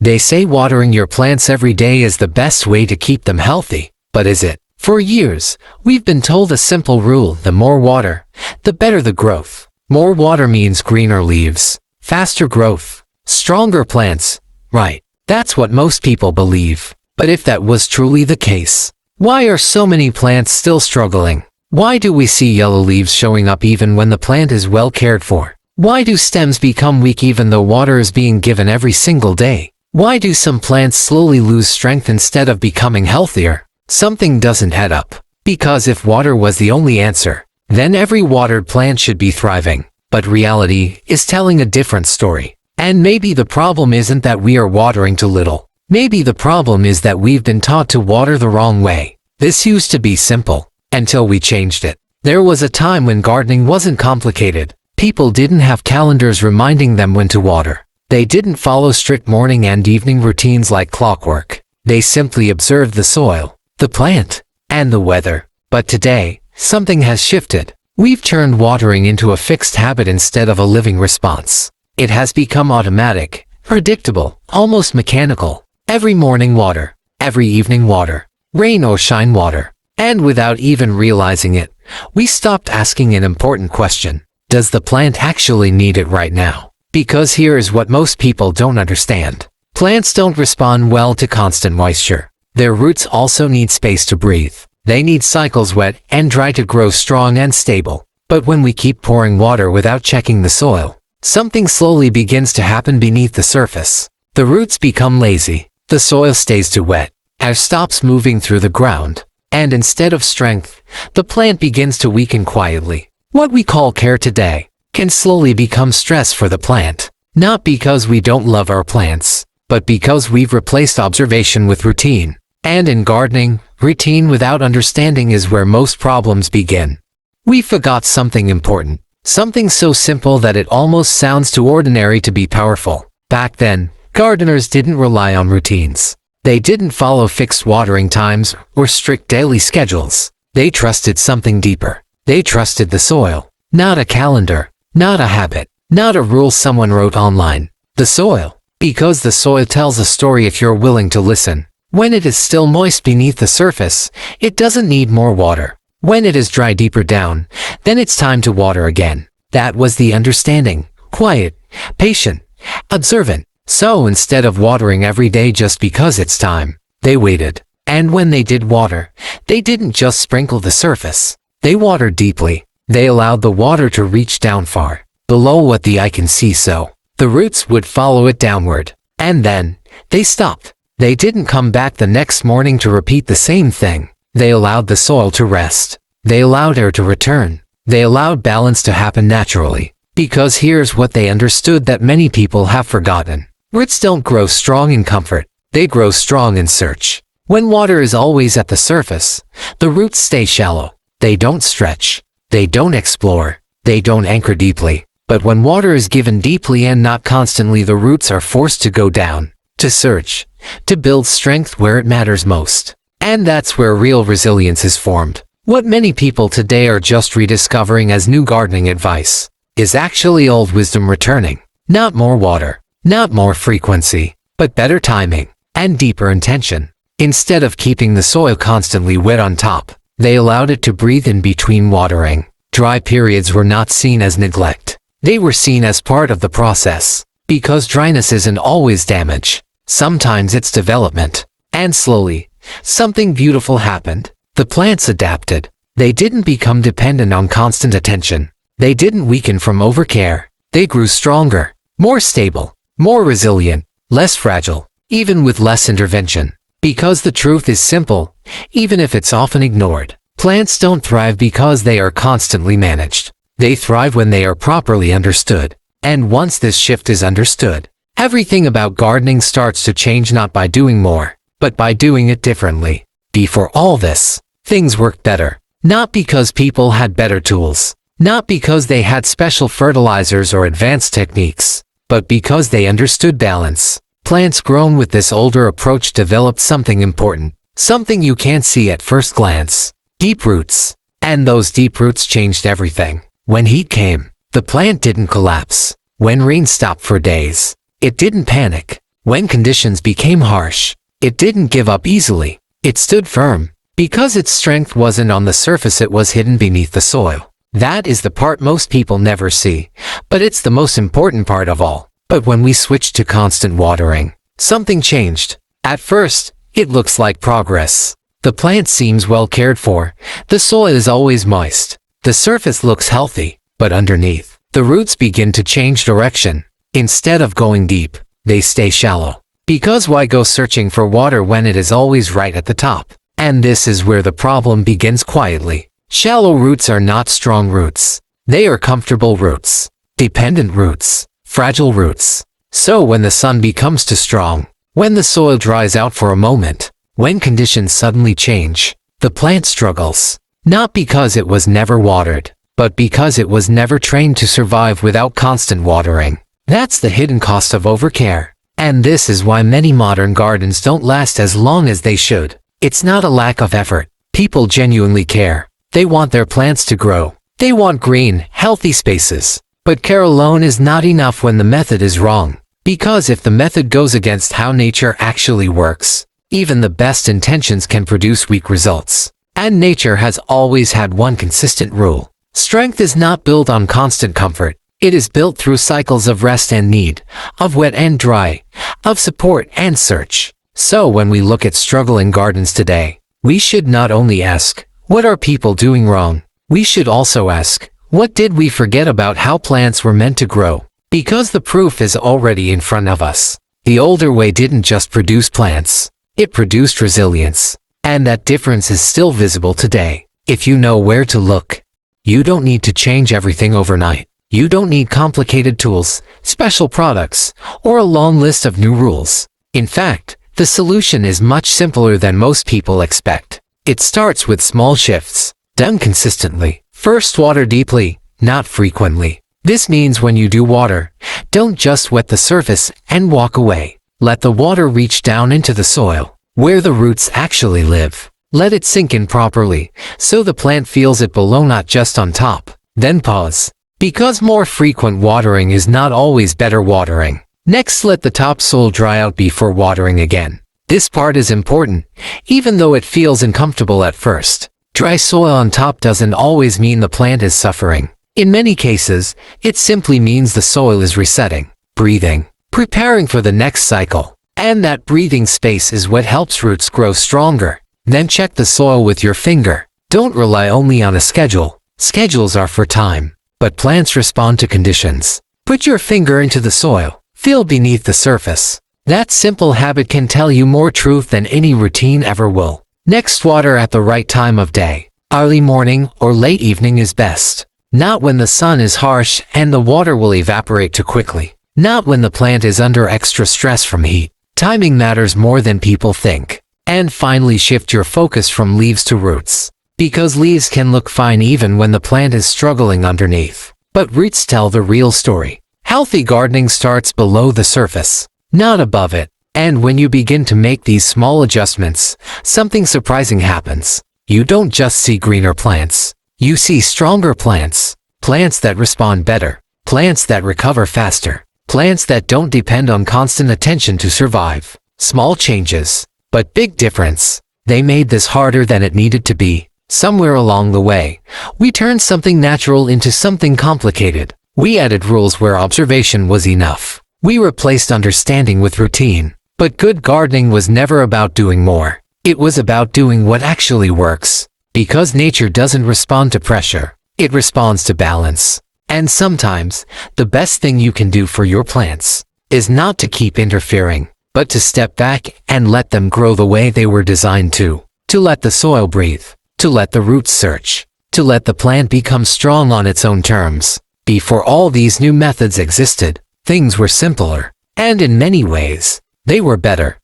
They say watering your plants every day is the best way to keep them healthy, but is it? For years, we've been told a simple rule: the more water, the better the growth. More water means greener leaves, faster growth, stronger plants. Right, that's what most people believe. But if that was truly the case, why are so many plants still struggling? Why do we see yellow leaves showing up even when the plant is well cared for? Why do stems become weak even though water is being given every single day? Why do some plants slowly lose strength instead of becoming healthier? Something doesn't add up. Because if water was the only answer, then every watered plant should be thriving. But reality is telling a different story. And maybe the problem isn't that we are watering too little. Maybe the problem is that we've been taught to water the wrong way. This used to be simple, until we changed it. There was a time when gardening wasn't complicated. People didn't have calendars reminding them when to water. They didn't follow strict morning and evening routines like clockwork. They simply observed the soil, the plant, and the weather. But today, something has shifted. We've turned watering into a fixed habit instead of a living response. It has become automatic, predictable, almost mechanical. Every morning water, every evening water, rain or shine water. And without even realizing it, we stopped asking an important question. Does the plant actually need it right now? Because here is what most people don't understand. Plants don't respond well to constant moisture. Their roots also need space to breathe. They need cycles wet and dry to grow strong and stable. But when we keep pouring water without checking the soil, something slowly begins to happen beneath the surface. The roots become lazy. The soil stays too wet. Air stops moving through the ground. And instead of strength, the plant begins to weaken quietly. What we call care today can slowly become stress for the plant. Not because we don't love our plants, but because we've replaced observation with routine. And in gardening, routine without understanding is where most problems begin. We forgot something important. Something so simple that it almost sounds too ordinary to be powerful. Back then, gardeners didn't rely on routines. They didn't follow fixed watering times or strict daily schedules. They trusted something deeper. They trusted the soil. Not a calendar. Not a habit. Not a rule someone wrote online. The soil. Because the soil tells a story if you're willing to listen. When it is still moist beneath the surface, it doesn't need more water. When it is dry deeper down, then it's time to water again. That was the understanding. Quiet, patient, observant. So instead of watering every day just because it's time, they waited. And when they did water, they didn't just sprinkle the surface. They watered deeply. They allowed the water to reach down far, below what the eye can see, so the roots would follow it downward. And then, they stopped. They didn't come back the next morning to repeat the same thing. They allowed the soil to rest. They allowed air to return. They allowed balance to happen naturally. Because here's what they understood that many people have forgotten. Roots don't grow strong in comfort. They grow strong in search. When water is always at the surface, the roots stay shallow. They don't stretch. They don't explore. They don't anchor deeply. But when water is given deeply and not constantly, the roots are forced to go down, to search, to build strength where it matters most. And that's where real resilience is formed. What many people today are just rediscovering as new gardening advice is actually old wisdom returning. Not more water, not more frequency, but better timing and deeper intention. Instead of keeping the soil constantly wet on top, they allowed it to breathe in between watering. Dry periods were not seen as neglect. They were seen as part of the process. Because dryness isn't always damage. Sometimes it's development. And slowly, something beautiful happened. The plants adapted. They didn't become dependent on constant attention. They didn't weaken from overcare. They grew stronger, more stable, more resilient, less fragile, even with less intervention. Because the truth is simple, even if it's often ignored. Plants don't thrive because they are constantly managed. They thrive when they are properly understood. And once this shift is understood, everything about gardening starts to change, not by doing more, but by doing it differently. Before all this, things worked better. Not because people had better tools. Not because they had special fertilizers or advanced techniques, but because they understood balance. Plants grown with this older approach developed something important, something you can't see at first glance. Deep roots. And those deep roots changed everything. When heat came, the plant didn't collapse. When rain stopped for days, it didn't panic. When conditions became harsh, it didn't give up easily. It stood firm. Because its strength wasn't on the surface, it was hidden beneath the soil. That is the part most people never see, but it's the most important part of all. But when we switched to constant watering, something changed. At first, it looks like progress. The plant seems well cared for. The soil is always moist. The surface looks healthy, but underneath, the roots begin to change direction. Instead of going deep, they stay shallow. Because why go searching for water when it is always right at the top? And this is where the problem begins quietly. Shallow roots are not strong roots. They are comfortable roots, dependent roots, fragile roots. So when the sun becomes too strong, when the soil dries out for a moment, when conditions suddenly change, the plant struggles. Not because it was never watered, but because it was never trained to survive without constant watering. That's the hidden cost of overcare. And this is why many modern gardens don't last as long as they should. It's not a lack of effort. People genuinely care. They want their plants to grow. They want green, healthy spaces. But care alone is not enough when the method is wrong. Because if the method goes against how nature actually works, even the best intentions can produce weak results. And nature has always had one consistent rule. Strength is not built on constant comfort. It is built through cycles of rest and need, of wet and dry, of support and search. So when we look at struggling gardens today, we should not only ask, what are people doing wrong? We should also ask, what did we forget about how plants were meant to grow? Because the proof is already in front of us. The older way didn't just produce plants, it produced resilience. And that difference is still visible today. If you know where to look, you don't need to change everything overnight. You don't need complicated tools, special products, or a long list of new rules. In fact, the solution is much simpler than most people expect. It starts with small shifts, done consistently. First, water deeply, not frequently. This means when you do water, don't just wet the surface and walk away. Let the water reach down into the soil, where the roots actually live. Let it sink in properly, so the plant feels it below, not just on top. Then pause. Because more frequent watering is not always better watering. Next, let the topsoil dry out before watering again. This part is important, even though it feels uncomfortable at first. Dry soil on top doesn't always mean the plant is suffering. In many cases, it simply means the soil is resetting, breathing, preparing for the next cycle. And that breathing space is what helps roots grow stronger. Then check the soil with your finger. Don't rely only on a schedule. Schedules are for time, but plants respond to conditions. Put your finger into the soil. Feel beneath the surface. That simple habit can tell you more truth than any routine ever will. Next, water at the right time of day. Early morning or late evening is best. Not when the sun is harsh and the water will evaporate too quickly. Not when the plant is under extra stress from heat. Timing matters more than people think. And finally, shift your focus from leaves to roots. Because leaves can look fine even when the plant is struggling underneath. But roots tell the real story. Healthy gardening starts below the surface, not above it. And when you begin to make these small adjustments, something surprising happens. You don't just see greener plants. You see stronger plants. Plants that respond better. Plants that recover faster. Plants that don't depend on constant attention to survive. Small changes, but big difference. They made this harder than it needed to be. Somewhere along the way, we turned something natural into something complicated. We added rules where observation was enough. We replaced understanding with routine. But good gardening was never about doing more. It was about doing what actually works. Because nature doesn't respond to pressure. It responds to balance. And sometimes, the best thing you can do for your plants is not to keep interfering, but to step back and let them grow the way they were designed to. To let the soil breathe. To let the roots search. To let the plant become strong on its own terms. Before all these new methods existed, things were simpler. And in many ways, they were better.